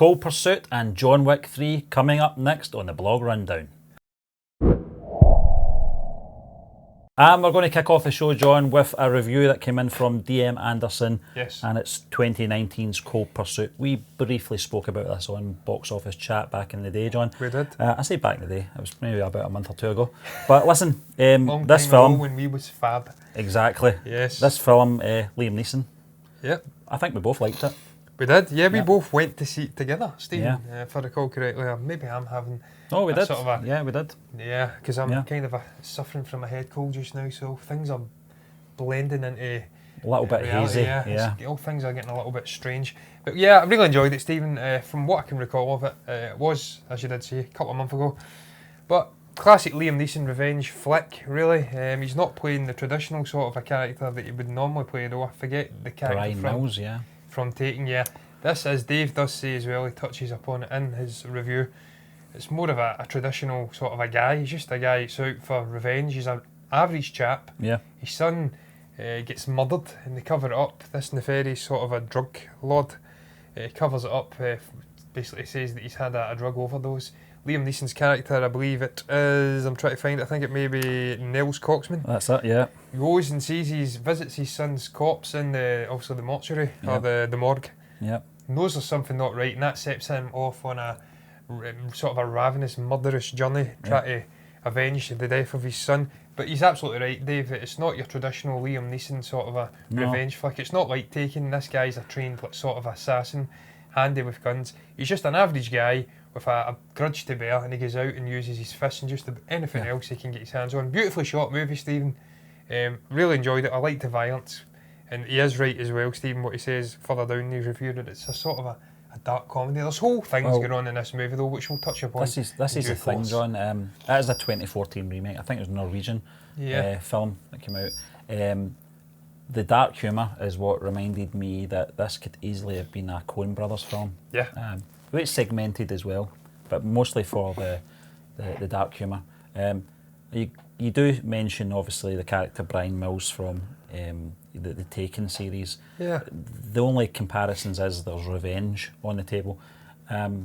Cold Pursuit and John Wick 3 coming up next on the Blog Rundown. And we're going to kick off the show, John, with a review that came in from DM Anderson. Yes. And it's 2019's Cold Pursuit. We briefly spoke about this on Box Office Chat back in the day, John. We did. I say back in the day, it was maybe about a month or two ago. But listen, Long this time film... ago when we was fab. Exactly. Yes. This film, Liam Neeson. Yep. I think we both liked it. We did. Yeah, we Yep. both went to see it together, Stephen. Yeah. If I recall correctly. Maybe I'm having... Oh, we did. Sort of Yeah, we did. Yeah, because I'm Yeah. kind of suffering from a head cold just now, so things are blending into A little bit reality, hazy. yeah. Yeah. All things are getting a little bit strange. But yeah, I really enjoyed it, Stephen. From what I can recall of it, it was, as you did say, a couple of months ago. But classic Liam Neeson revenge flick, really. He's not playing the traditional sort of a character that he would normally play, though. I forget the character Brian Mills, yeah. from Taken, yeah. This, as Dave does say as well, he touches upon it in his review, it's more of a traditional sort of a guy. He's just a guy that's out for revenge. He's an average chap. Yeah. His son gets murdered and they cover it up. This nefarious sort of a drug lord covers it up, basically says that he's had a drug overdose. Liam Neeson's character, I believe it is, I'm trying to find it, I think it may be Nels Coxman. That's it, yeah. He goes and visits his son's corpse in obviously the mortuary, or the morgue. Yeah. Knows there's something not right, and that sets him off on a sort of a ravenous, murderous journey, trying to avenge the death of his son. But he's absolutely right, Dave. It's not your traditional Liam Neeson sort of a revenge flick. It's not like Taken. This guy's a trained sort of assassin, handy with guns. He's just an average guy with a grudge to bear, and he goes out and uses his fists and just anything else he can get his hands on. Beautifully shot movie, Stephen. Really enjoyed it. I liked the violence. And he is right as well, Stephen, what he says further down in his review, that it's a sort of a dark comedy. There's whole things going on in this movie, though, which we'll touch upon. This is the thing, John. It is a 2014 remake. I think it was a Norwegian film that came out. The dark humour is what reminded me that this could easily have been a Coen Brothers film. Yeah. It's segmented as well, but mostly for the dark humour. You do mention, obviously, the character Brian Mills from the Taken series. Yeah. The only comparisons is there's revenge on the table.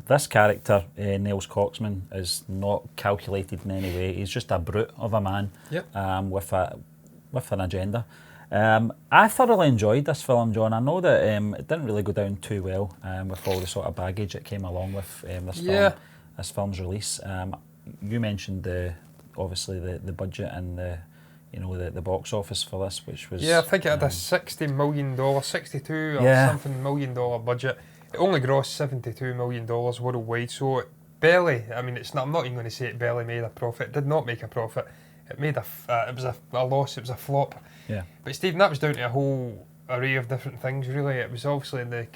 This character, Nels Coxman, is not calculated in any way. He's just a brute of a man with an agenda. I thoroughly enjoyed this film, John. I know that it didn't really go down too well with all the sort of baggage that came along with this film's release. You mentioned obviously the budget and the box office for this, which was... Yeah, I think it had a $60 million, 62 or something $million budget. It only grossed $72 million worldwide, so it barely, I'm not even going to say it barely made a profit. It did not make a profit. It made it was a loss, it was a flop. Yeah. But Stephen, that was down to a whole array of different things, really. It was obviously the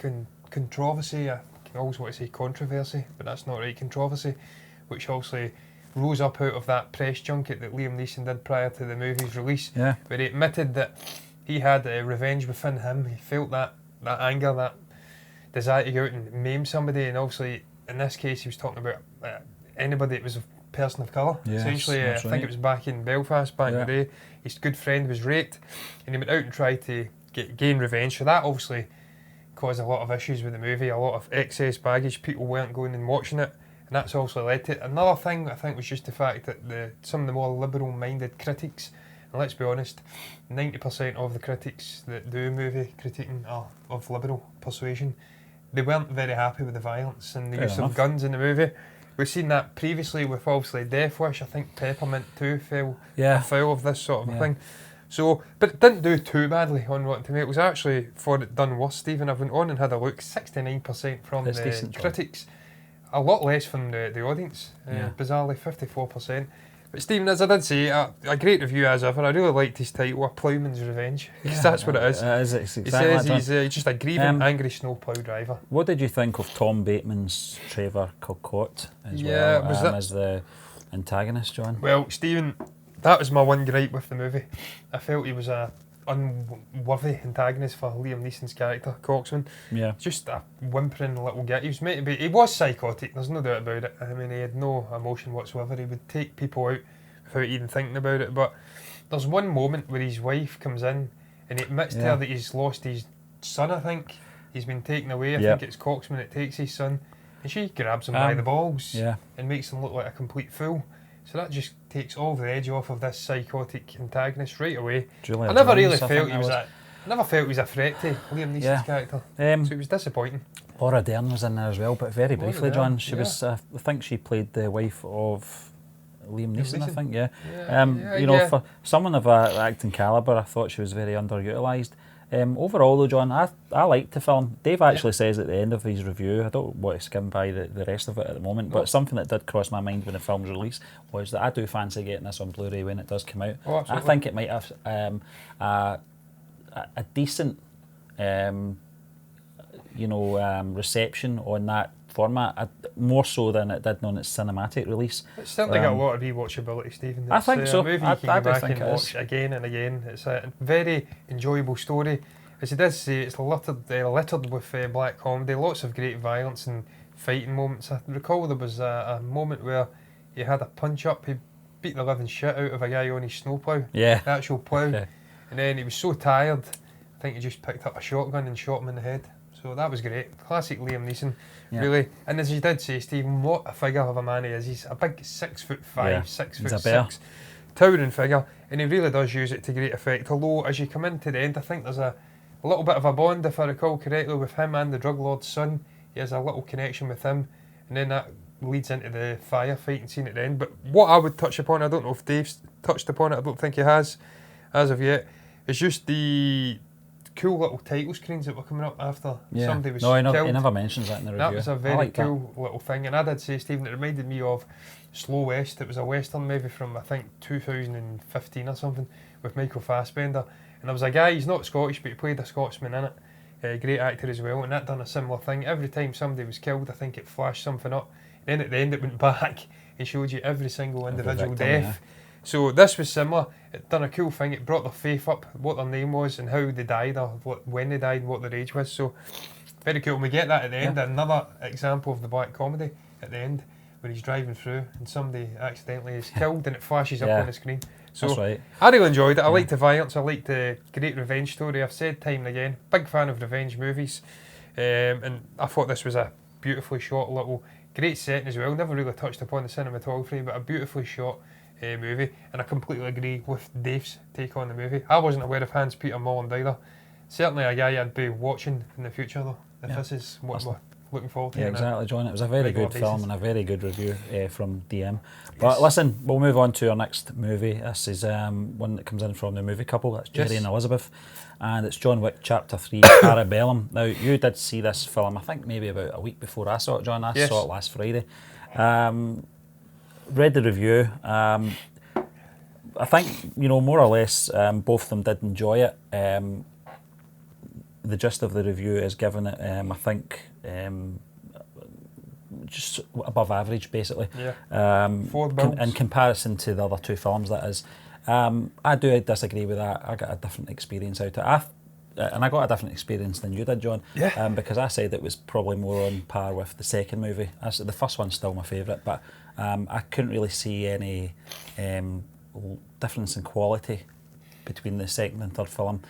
controversy, I always want to say controversy, but that's not right, controversy, which obviously rose up out of that press junket that Liam Neeson did prior to the movie's release, where he admitted that he had revenge within him. He felt that anger, that desire to go out and maim somebody, and obviously in this case he was talking about anybody that was a person of colour. Essentially, I think it was back in Belfast back in the day. His good friend was raped, and he went out and tried to gain revenge. So that obviously caused a lot of issues with the movie, a lot of excess baggage. People weren't going and watching it. And that's also led to it. Another thing I think was just the fact that some of the more liberal-minded critics, and let's be honest, 90% of the critics that do movie critiquing are of liberal persuasion. They weren't very happy with the violence and the use of guns in the movie. We've seen that previously with obviously Death Wish. I think Peppermint too fell afoul of this sort of a thing. So, but it didn't do too badly on Rotten Tomatoes. Actually, for it done worse, Stephen, I went on and had a look. 69% from the critics. A lot less from the audience, bizarrely 54%. But Stephen, as I did say, a great review as ever. I really liked his title, A Ploughman's Revenge, because that's what it is. Exactly. He says he's just a grieving, angry snowplough driver. What did you think of Tom Bateman's Trevor Kilcott as as the antagonist, John? Well, Stephen, that was my one gripe with the movie. I felt he was a unworthy antagonist for Liam Neeson's character, Coxman. Yeah. Just a whimpering little git. He was meant to be, he was psychotic, there's no doubt about it. He had no emotion whatsoever. He would take people out without even thinking about it. But there's one moment where his wife comes in and he admits to her that he's lost his son, I think. He's been taken away. I think it's Coxman that takes his son. And she grabs him by the balls yeah. and makes him look like a complete fool. So that just takes all the edge off of this psychotic antagonist right away. Julia I never Jones, really I felt think he that was was. I never felt he was a threat to Liam Neeson's character. So it was disappointing. Laura Dern was in there as well, but very briefly, Dern, John. She was, I think she played the wife of Liam Neeson, I think, you know, for someone of acting calibre, I thought she was very underutilised. Overall, though, John, I liked the film. Dave actually says at the end of his review, I don't want to skim by the rest of it at the moment, but something that did cross my mind when the film's released was that I do fancy getting this on Blu-ray when it does come out. Oh, I think it might have a decent, reception on that format, more so than it did on its cinematic release. It's certainly got a lot of rewatchability, Stephen. It's I think so. A movie you can go back and watch is. again and again. It's a very enjoyable story. As he did say, it's littered with black comedy, lots of great violence and fighting moments. I recall there was a moment where he had a punch-up. He beat the living shit out of a guy on his snowplough, the actual plough. And then he was so tired, I think he just picked up a shotgun and shot him in the head. So that was great. Classic Liam Neeson, really. And as you did say, Stephen, what a figure of a man he is. He's a big 6'5", 6'6", towering figure, and he really does use it to great effect. Although, as you come into the end, I think there's a little bit of a bond, if I recall correctly, with him and the drug lord's son. He has a little connection with him, and then that leads into the firefighting scene at the end. But what I would touch upon, I don't know if Dave's touched upon it, I don't think he has, as of yet, is just the cool little title screens that were coming up after somebody was killed. He never mentions that in the review. That was a very cool little thing, and I did say, Stephen, it reminded me of Slow West. It was a western maybe from, I think, 2015 or something, with Michael Fassbender, and there was a guy, he's not Scottish, but he played a Scotsman in it, great actor as well, and that done a similar thing. Every time somebody was killed, I think it flashed something up, and then at the end it went back and showed you every single individual death. So this was similar. It done a cool thing. It brought their faith up, what their name was and how they died, or when they died and what their age was. So very cool. And we get that at the end. Another example of the black comedy at the end, when he's driving through and somebody accidentally is killed and it flashes up on the screen. So that's right. I really enjoyed it. I liked the violence. I liked the great revenge story. I've said time and again, big fan of revenge movies. And I thought this was a beautifully shot little, great setting as well. Never really touched upon the cinematography, but a beautifully shot movie, and I completely agree with Dave's take on the movie. I wasn't aware of Hans Peter Molland either. Certainly a guy I'd be watching in the future though, if this is what we're looking forward to. Yeah, exactly, John. It was a very good film and a very good review from DM. But listen, we'll move on to our next movie. This is one that comes in from the movie couple. That's Jerry and Elizabeth, and it's John Wick Chapter 3, Parabellum. Now, you did see this film, I think maybe about a week before I saw it, John. I saw it last Friday. Read the review. I think, more or less, both of them did enjoy it. The gist of the review is giving it, I think, just above average, basically. In comparison to the other two films, that is. I do disagree with that. I got a different experience out of it. And I got a different experience than you did, John. Because I said it was probably more on par with the second movie. The first one's still my favourite, but I couldn't really see any difference in quality between the second and third film.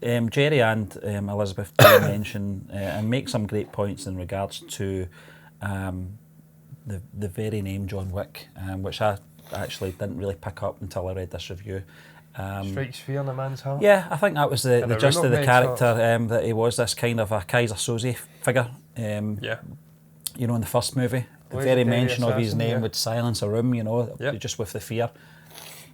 Jerry and Elizabeth do mention and make some great points in regards to the very name John Wick, which I actually didn't really pick up until I read this review. Strikes fear in a man's heart. Yeah, I think that was the gist of the character, that he was this kind of a Kaiser Soze figure. In the first movie, the very mention of his name would silence a room, just with the fear.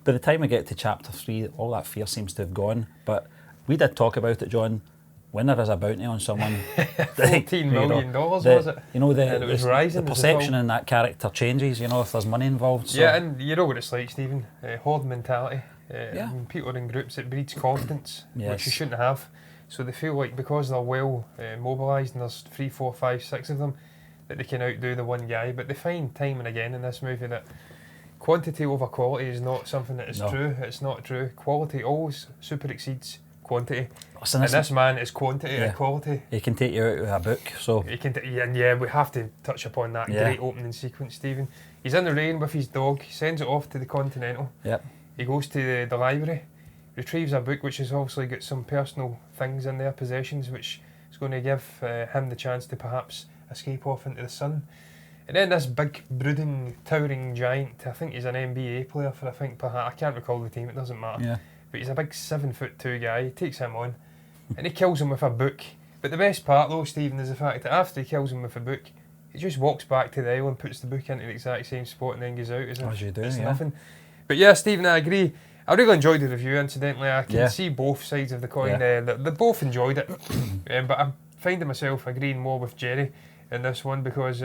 By the time we get to Chapter 3, all that fear seems to have gone. But we did talk about it, John. When there is a bounty on someone, $14 million was it? And it was rising. The perception in that character changes. If there's money involved. So. Yeah, and you know what it's like, Stephen. Horde mentality. When people are in groups, it breeds confidence, which you shouldn't have. So they feel like because they're well mobilised, and there's 3, 4, 5, 6 of them, that they can outdo the one guy. But they find time and again in this movie that quantity over quality is not something that is true. It's not true. Quality always super exceeds quantity. Listen, and this man is quantity and quality. He can take you out with a book. So he can. We have to touch upon that great opening sequence, Stephen. He's in the rain with his dog. He sends it off to the Continental. He goes to the library, retrieves a book which has obviously got some personal things in there, possessions, which is going to give him the chance to perhaps escape off into the sun. And then this big, brooding, towering giant, I think he's an MBE player for, I can't recall the team, it doesn't matter. Yeah. But he's a big 7'2" guy, he takes him on, and he kills him with a book. But the best part though, Stephen, is the fact that after he kills him with a book, he just walks back to the island, puts the book into the exact same spot and then goes out as if it's nothing. But yeah, Stephen, I agree. I really enjoyed the review, incidentally. I can see both sides of the coin. They both enjoyed it. But I'm finding myself agreeing more with Jerry in this one because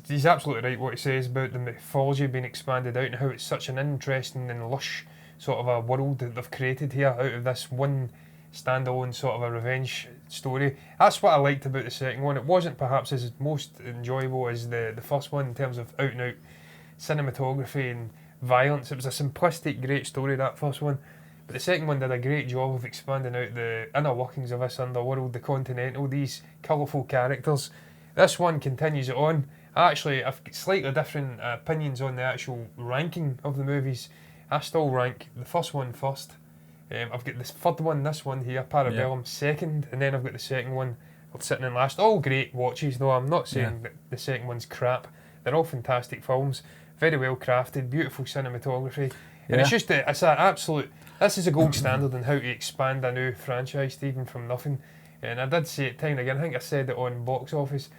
he's absolutely right what he says about the mythology being expanded out and how it's such an interesting and lush sort of a world that they've created here out of this one standalone sort of a revenge story. That's what I liked about the second one. It wasn't perhaps as most enjoyable as the first one in terms of out and out cinematography and violence. It was a simplistic, great story, that first one. But the second one did a great job of expanding out the inner workings of this underworld, the Continental, these colourful characters. This one continues it on. I've got slightly different opinions on the actual ranking of the movies. I still rank the first one first. I've got this third one, this one here, Parabellum, second, and then I've got the second one sitting in last. All great watches, though. I'm not saying that the second one's crap. They're all fantastic films, very well crafted, beautiful cinematography, and it's just it's an absolute. This is a gold standard in how to expand a new franchise, Stephen, from nothing. And I did say it time and again. I think I said it on Box Office.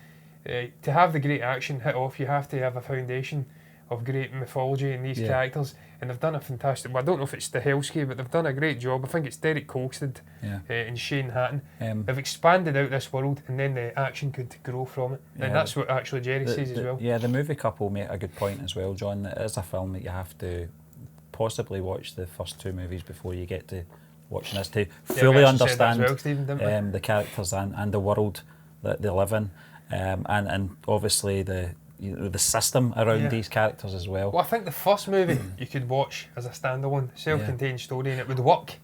To have the great action hit off, you have to have a foundation of great mythology in these characters, and they've done a fantastic. Well, I don't know if it's Stahelski, but they've done a great job. I think it's Derek Kolstad and Shane Hatton. They've expanded out this world, and then the action could grow from it, and that's what actually Jerry says as well. Yeah, the movie couple make a good point as well, John. It is a film that you have to possibly watch the first two movies before you get to watching this to fully understand the characters and the world that they live in, and obviously the system around these characters as well. Well, I think the first movie you could watch as a standalone, self-contained story, and it would work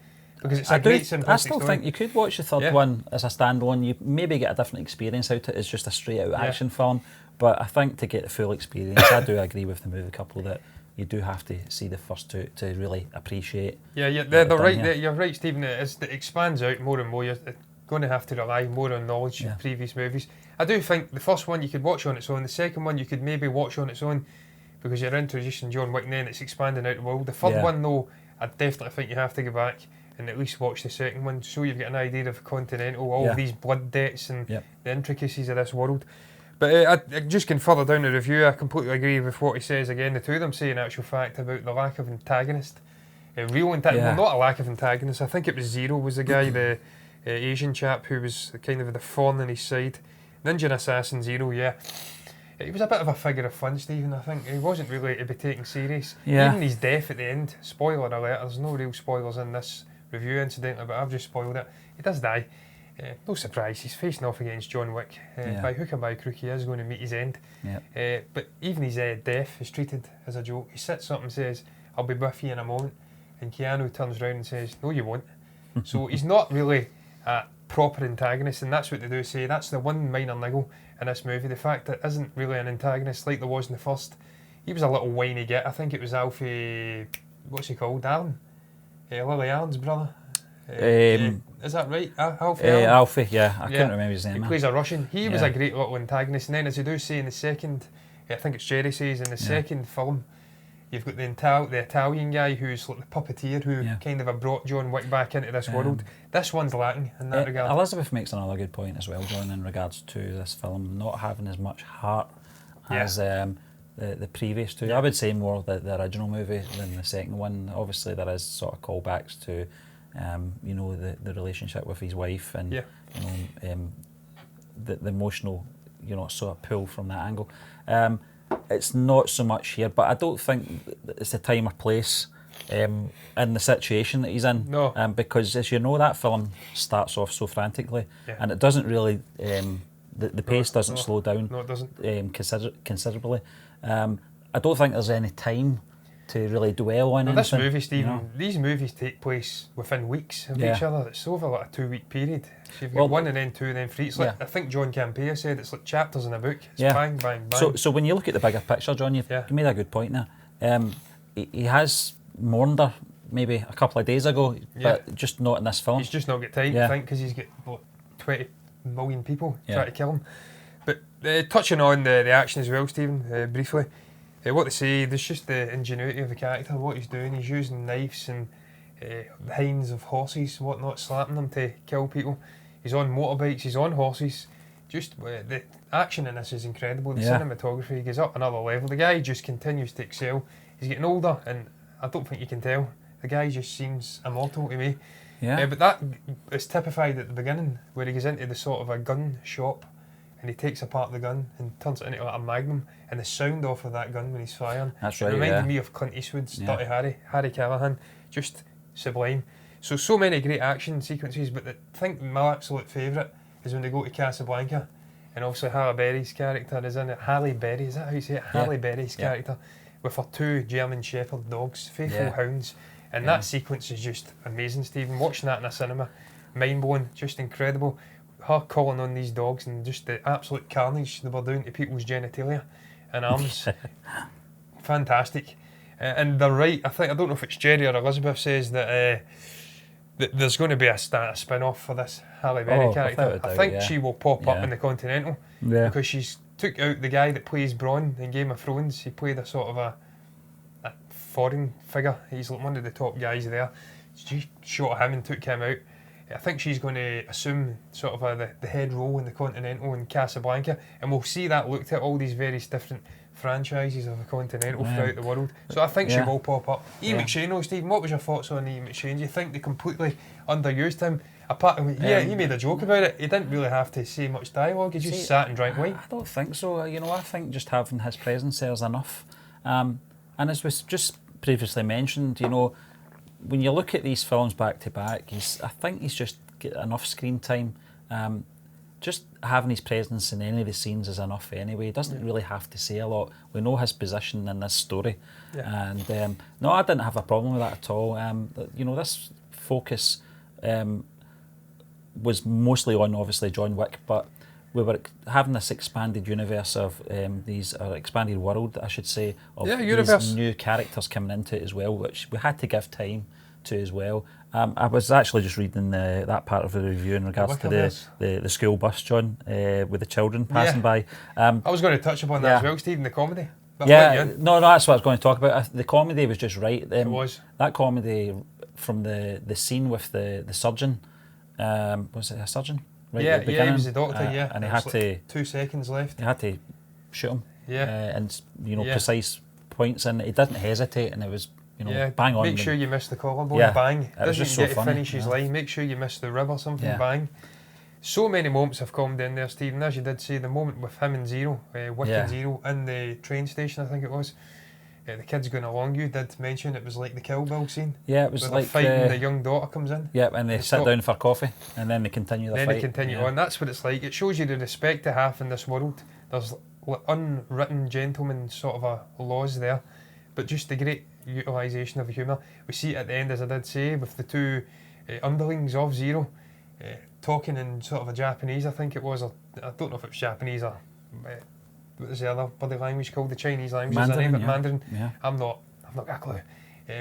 because it's a great simplistic I still story. think you could watch the third one as a standalone. You maybe get a different experience out of it. It's just a straight-out action film, but I think to get the full experience, I do agree with the movie couple that you do have to see the first two to really appreciate. They're right. You're right, Stephen. It expands out more and more. You're going to have to rely more on knowledge of previous movies. I do think the first one you could watch on its own. The second one you could maybe watch on its own because you're introducing John Wick and then it's expanding out the world. The third one, though, I definitely think you have to go back and at least watch the second one so you've got an idea of Continental, all these blood debts and the intricacies of this world. But I just can further down the review, I completely agree with what he says again. The two of them say in actual fact about the lack of antagonist. Real antagonist, well, not a lack of antagonist. I think it was Zero was the guy, the Asian chap who was kind of the thorn in his side. Ninja Assassin Zero, he was a bit of a figure of fun, Stephen. I think he wasn't really to be taken serious. Even his death at the end, spoiler alert, there's no real spoilers in this review incidentally, but I've just spoiled it. He does die. No surprise, he's facing off against John Wick. By hook or by crook, he is going to meet his end. But even his death is treated as a joke. He sits up and says, "I'll be with you in a moment." And Keanu turns around and says, "No, you won't." So he's not really a proper antagonist, and that's what they do say. That's the one minor niggle in this movie. The fact that isn't really an antagonist like there was in the first. He was a little whiny git. I think it was Alfie, what's he called? Allen? Lily Allen's brother. Is that right? Alfie? Alfie, I couldn't remember his name. He plays a Russian. He was a great little antagonist. And then, as you do say in the second, I think it's Jerry says, in the second film, you've got the Italian guy who's like the puppeteer who kind of brought John Wick back into this world. This one's lacking in that regard. Elizabeth makes another good point as well, John, in regards to this film not having as much heart as the previous two. I would say more the original movie than the second one. Obviously, there is sort of callbacks to the relationship with his wife and the emotional sort of pull from that angle. It's not so much here, but I don't think it's the time or place in the situation that he's in. No. Because as you know, that film starts off so frantically and it doesn't really the pace doesn't slow down. No, it doesn't. Considerably. I don't think there's any time to really dwell on anything. This movie, Stephen, these movies take place within weeks of each other. It's over like a 2-week period. So you've got one and then two and then three. It's like, I think John Campea said it's like chapters in a book. It's bang, bang, bang. So when you look at the bigger picture, John, you've made a good point there. He has mourned her maybe a couple of days ago, but just not in this film. He's just not got time, I think, because he's got 20 million people trying to kill him. Touching on the action as well, Stephen, briefly. What to say, there's just the ingenuity of the character, what he's doing. He's using knives and hinds of horses, whatnot, slapping them to kill people. He's on motorbikes, he's on horses. Just the action in this is incredible. The cinematography goes up another level. The guy just continues to excel. He's getting older, and I don't think you can tell. The guy just seems immortal to me. Yeah. But that is typified at the beginning, where he goes into the sort of a gun shop, and he takes apart the gun and turns it into like a magnum, and the sound off of that gun when he's firing. That's right. It reminded me of Clint Eastwood's Dirty Harry Callahan. Just sublime. So many great action sequences, but I think my absolute favourite is when they go to Casablanca, and obviously Halle Berry's character is in it. Halle Berry, is that how you say it? Halle Berry's character, with her 2 German Shepherd dogs, faithful hounds, and that sequence is just amazing, Stephen. Watching that in a cinema, mind-blowing, just incredible. Her calling on these dogs and just the absolute carnage they were doing to people's genitalia and arms. Fantastic. And they're right, I don't know if it's Jerry or Elizabeth says that there's going to be a spin-off for this Halle Berry character. I think she will pop up in the Continental because she's took out the guy that plays Bronn in Game of Thrones. He played a sort of a foreign figure. He's one of the top guys there. She shot him and took him out. I think she's going to assume sort of the head role in the Continental in Casablanca, and we'll see that looked at all these various different franchises of the Continental throughout the world. So I think she will pop up. Ian McShane, Stephen, what was your thoughts on Ian McShane? Do you think they completely underused him? Apart from, he made a joke about it. He didn't really have to say much dialogue. He just sat and drank wine. I don't think so. I think just having his presence there is enough. And as was just previously mentioned, when you look at these films back to back, I think he's just get enough screen time. Just having his presence in any of the scenes is enough anyway. He doesn't really have to say a lot. We know his position in this story. And no, I didn't have a problem with that at all. This focus was mostly on, obviously, John Wick, but we were having this expanded universe of expanded world, I should say, of these new characters coming into it as well, which we had to give time to as well. I was actually just reading that part of the review in regards to the school bus, John, with the children passing by. I was going to touch upon that as well, Stephen, the comedy. No, that's what I was going to talk about. The comedy was just right. It was. That comedy from the scene with the surgeon, was it a surgeon? Right at the beginning? He was the doctor, and he had to... 2 seconds left. He had to shoot him. And, Yeah. precise points, and he didn't hesitate, and it was, bang on. Make sure you miss the collarbone, bang. It was just so get funny. To finish his line, make sure you miss the rib or something, bang. So many moments have come in there, Stephen. As you did say, the moment with him and Zero, Wick and Zero, in the train station, I think it was. The kids going along, you did mention it was like the Kill Bill scene. Yeah, it was like fighting, the young daughter comes in. Yeah, and they sit down for coffee, and then they continue the fight. Then they continue on. That's what it's like. It shows you the respect they have in this world. There's unwritten gentleman sort of laws there, but just the great utilisation of the humour. We see it at the end, as I did say, with the 2 underlings of Zero talking in sort of a Japanese, I think it was. Or I don't know if it was Japanese or... what was the other bloody language called? The Chinese language, Mandarin, Mandarin. Yeah. I've not got a clue.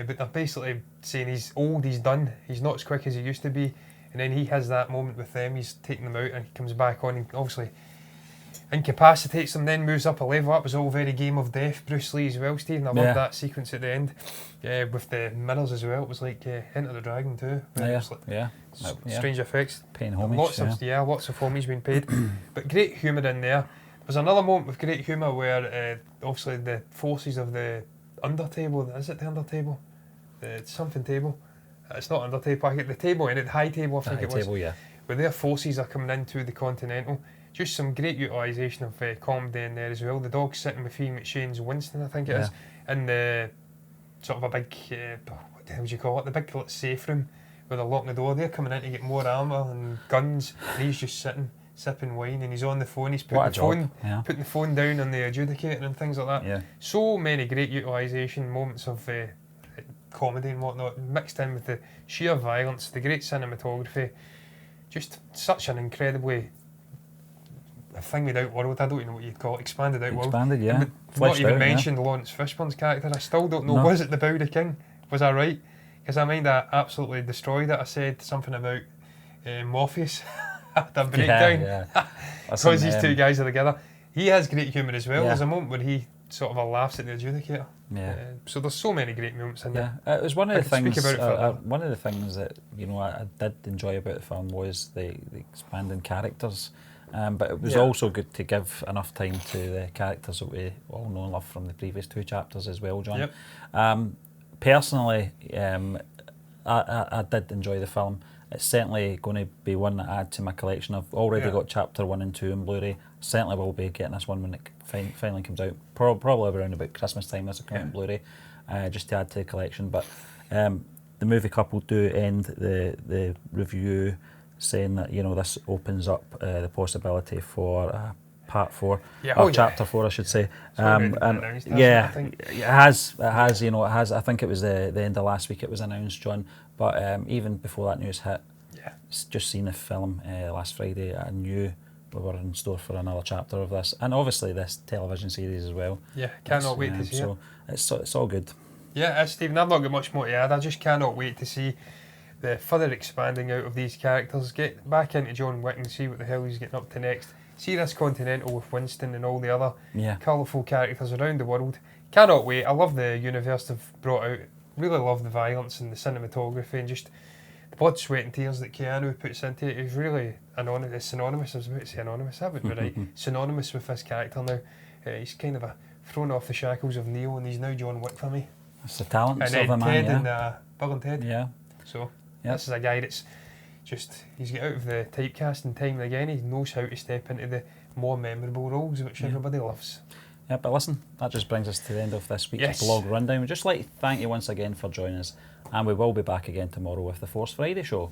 But they're basically saying he's old, he's done, he's not as quick as he used to be. And then he has that moment with them, he's taking them out and he comes back on and obviously incapacitates them, then moves up a level. That was all very Game of Death, Bruce Lee as well, Stephen. I loved that sequence at the end. With the mirrors as well. It was like Enter the Dragon too. Strange effects. Paying homage. Lots of homage being paid. But great humour in there. There's another moment with great humour where obviously the forces of the undertable, is it the undertable? The something table? It's not undertable, the table in it, the high table I think it was. Where their forces are coming into the Continental. Just some great utilisation of comedy in there as well. The dog sitting with Ian McShane's Winston, I think it is, in the sort of a big, what the hell would you call it? The big safe room where they're locking the door. They're coming in to get more armour and guns, and he's just sitting, sipping wine, and he's on the phone. He's putting the phone down on the adjudicator and things like that. Yeah. So many great utilisation moments of comedy and whatnot, mixed in with the sheer violence, the great cinematography. Just such an incredibly thinged out world. I don't even know what you'd call it. Expanded out world. Expanded, yeah. Not even mentioned Lawrence Fishburne's character. I still don't know. No. Was it the Bow the King? Was I right? Because I mind I absolutely destroyed it. I said something about Morpheus. The breakdown. Because these 2 guys are together. he has great humour as well. Yeah. There's a moment where he sort of laughs at the adjudicator. Yeah. So there's so many great moments in there. It was one of I the could speak things. about it forever. One of the things that I did enjoy about the film was the expanding characters, but it was also good to give enough time to the characters that we all know and love from the previous 2 chapters as well, John. Yep. Personally, I did enjoy the film. It's certainly going to be one that I add to my collection. I've already got chapter 1 and 2 on Blu-ray. Certainly will be getting this one when it finally comes out. Probably around about Christmas time this will come out on Blu-ray, just to add to the collection. But the movie couple do end the review saying that this opens up the possibility for part 4, or chapter 4, I should say. And it has. I think it was the end of last week it was announced, John. But even before that news hit, just seen the film last Friday, I knew we were in store for another chapter of this, and obviously this television series as well. Yeah, cannot wait to see it. So it's all good. Yeah, Stephen, I've not got much more to add. I just cannot wait to see the further expanding out of these characters. Get back into John Wick and see what the hell he's getting up to next. See this Continental with Winston and all the other colourful characters around the world. Cannot wait. I love the universe they've brought out. Really love the violence and the cinematography and just the blood, sweat and tears that Keanu puts into it. He's really synonymous. I was about to say anonymous, that would be right. Synonymous with this character now. He's kind of thrown off the shackles of Neo and he's now John Wick for me. It's the talents and of a man, Ted and Bill and Ted. Yeah. So this is a guy that's he's got out of the typecasting time and again. He knows how to step into the more memorable roles, which everybody loves. Yeah, but listen, that just brings us to the end of this week's blog rundown. We'd just like to thank you once again for joining us, and we will be back again tomorrow with the Force Friday show.